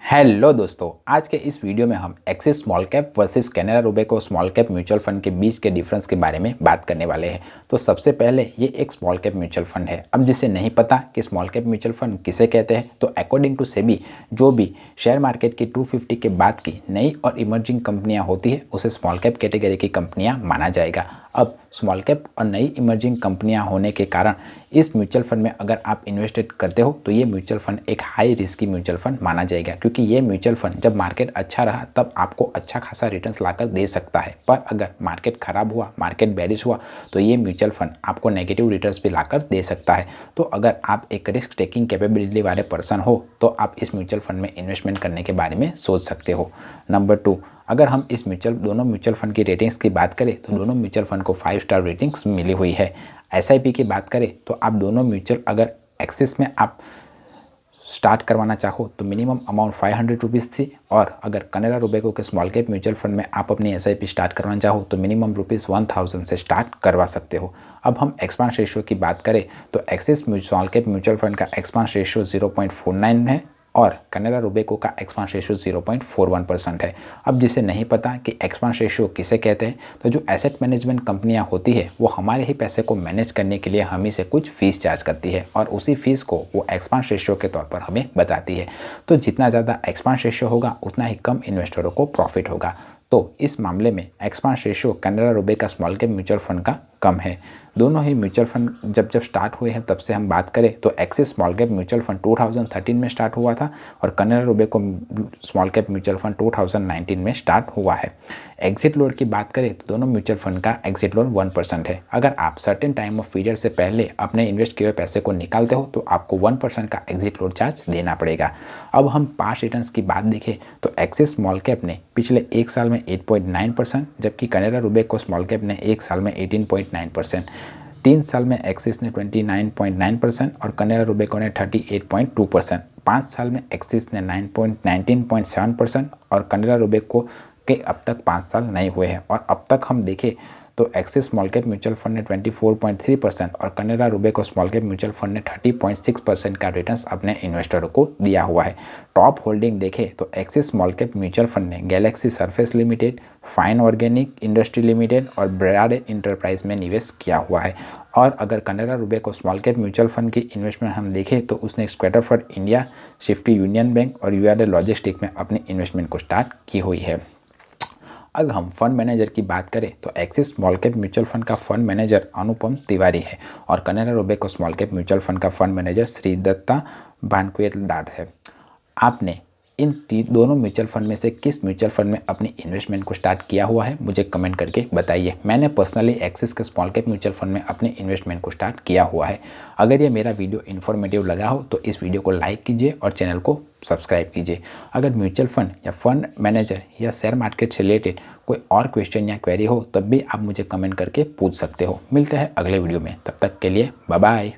Hello दोस्तों, आज के इस वीडियो में हम axis small cap versus Canara Robeco small cap mutual fund के बीच के डिफरेंस के बारे में बात करने वाले हैं। तो सबसे पहले ये एक स्मॉल कैप म्यूचुअल फंड है। अब जिसे नहीं पता कि स्मॉल कैप म्यूचुअल फंड किसे कहते हैं, तो अकॉर्डिंग टू सेबी जो भी शेयर मार्केट की 250 के बाद की नई और इमर्जिंग कंपनियाँ होती है उसे स्मॉल कैप कैटेगरी की कंपनियाँ माना जाएगा। अब स्मॉल कैप और नई इमर्जिंग कंपनियां होने के कारण इस म्यूचुअल फंड में अगर आप इन्वेस्टेड करते हो तो ये म्यूचुअल फंड एक हाई रिस्की म्यूचुअल फंड माना जाएगा, क्योंकि ये म्यूचुअल फंड जब मार्केट अच्छा रहा तब आपको अच्छा खासा रिटर्न्स लाकर दे सकता है, पर अगर मार्केट खराब हुआ, मार्केट बेरिश हुआ तो ये म्यूचुअल फंड आपको नेगेटिव रिटर्न्स भी लाकर दे सकता है। तो अगर आप एक रिस्क टेकिंग कैपेबिलिटी वाले पर्सन हो तो आप इस म्यूचुअल फंड में इन्वेस्टमेंट करने के बारे में सोच सकते हो। नंबर 2, अगर हम इस दोनों म्यूचुअल फंड की रेटिंग्स की बात करें तो दोनों म्यूचुअल फंड को 5 स्टार रेटिंग्स मिली हुई है। एसआईपी की बात करें तो आप दोनों म्यूचुअल अगर एक्सिस में आप स्टार्ट करवाना चाहो तो मिनिमम अमाउंट 500 रुपीज़ थी, और अगर कैनरा रोबेको के स्मॉल कैप म्यूचुअल फंड में आप अपनी एसआईपी स्टार्ट करवाना चाहो तो मिनिमम ₹1000 से स्टार्ट करवा सकते हो। अब हम एक्सपांस रेशियो की बात करें तो Axis small cap mutual fund का एक्सपांस रेशियो 0.49 है और कैनरा रोबेको का एक्सपांस रेशियो 0.41% है। अब जिसे नहीं पता कि एक्सपांस रेशियो किसे कहते हैं, तो जो एसेट मैनेजमेंट कंपनियां होती है वो हमारे ही पैसे को मैनेज करने के लिए हमें से कुछ फीस चार्ज करती है और उसी फीस को वो एक्सपांस रेशियो के तौर पर हमें बताती है। तो जितना ज़्यादा एक्सपांस रेशियो होगा उतना ही कम इन्वेस्टरों को प्रॉफिट होगा। तो इस मामले में expanse ratio Canara Robeco small cap mutual fund का कम है। दोनों ही म्यूचुअल फंड जब स्टार्ट हुए हैं तब से हम बात करें तो Axis small cap mutual fund 2013 में स्टार्ट हुआ था और Canara Robeco small cap mutual fund 2019 में स्टार्ट हुआ है। एग्जिट लोड की बात करें तो दोनों म्यूचुअल फंड का एग्जिट लोड 1% है। अगर आप सर्टेन टाइम ऑफ पीरियड से पहले अपने इन्वेस्ट किए हुए पैसे को निकालते हो तो आपको 1% का एग्जिट लोड चार्ज देना पड़ेगा। अब हम पास्ट रिटर्न्स की बात देखें तो एक्सिस स्मॉल कैप ने पिछले एक साल में 8.9%, जबकि कैनरा रोबेको स्मॉल कैप ने एक साल में 18.9%, 3 साल में एक्सिस ने 29.9% और कैनरा रोबेको ने 38.2%, 5 साल में एक्सिस ने 19.7% और कैनरा रोबेको के अब तक 5 साल नहीं हुए हैं। और अब तक हम देखें तो Axis small cap mutual fund ने 24.3% और Canara Robeco small cap mutual fund ने 30.6% का रिटर्न्स अपने इन्वेस्टरों को दिया हुआ है। टॉप होल्डिंग देखें तो Axis small cap mutual fund ने Galaxy Surface Limited, Fine Organic Industry Limited और ब्राड इंटरप्राइज में निवेश किया हुआ है। और अगर Canara Robeco small cap mutual fund की इन्वेस्टमेंट हम देखें तो उसने स्क्वाटरफर्ड इंडिया, शिफ्टी यूनियन बैंक और यूआरएल लॉजिस्टिक में अपनी इन्वेस्टमेंट को स्टार्ट की हुई है। अगर हम फंड मैनेजर की बात करें तो Axis small cap mutual fund का फंड मैनेजर अनुपम तिवारी है और Canara Robeco small cap mutual fund का फंड मैनेजर श्री दत्ता भानकुएलदार है। आपने इन दोनों म्यूचुअल फंड में से किस म्यूचुअल फंड में अपनी इन्वेस्टमेंट को स्टार्ट किया हुआ है, मुझे कमेंट करके बताइए। मैंने पर्सनली एक्सिस के स्मॉल कैप म्यूचुअल फंड में अपनी इन्वेस्टमेंट को स्टार्ट किया हुआ है। अगर ये मेरा वीडियो इन्फॉर्मेटिव लगा हो तो इस वीडियो को लाइक कीजिए और चैनल को सब्सक्राइब कीजिए। अगर म्यूचुअल फंड या फंड मैनेजर या शेयर मार्केट से रिलेटेड कोई और क्वेश्चन या क्वेरी हो तब भी आप मुझे कमेंट करके पूछ सकते हो। मिलते हैं अगले वीडियो में, तब तक के लिए बाय बाय।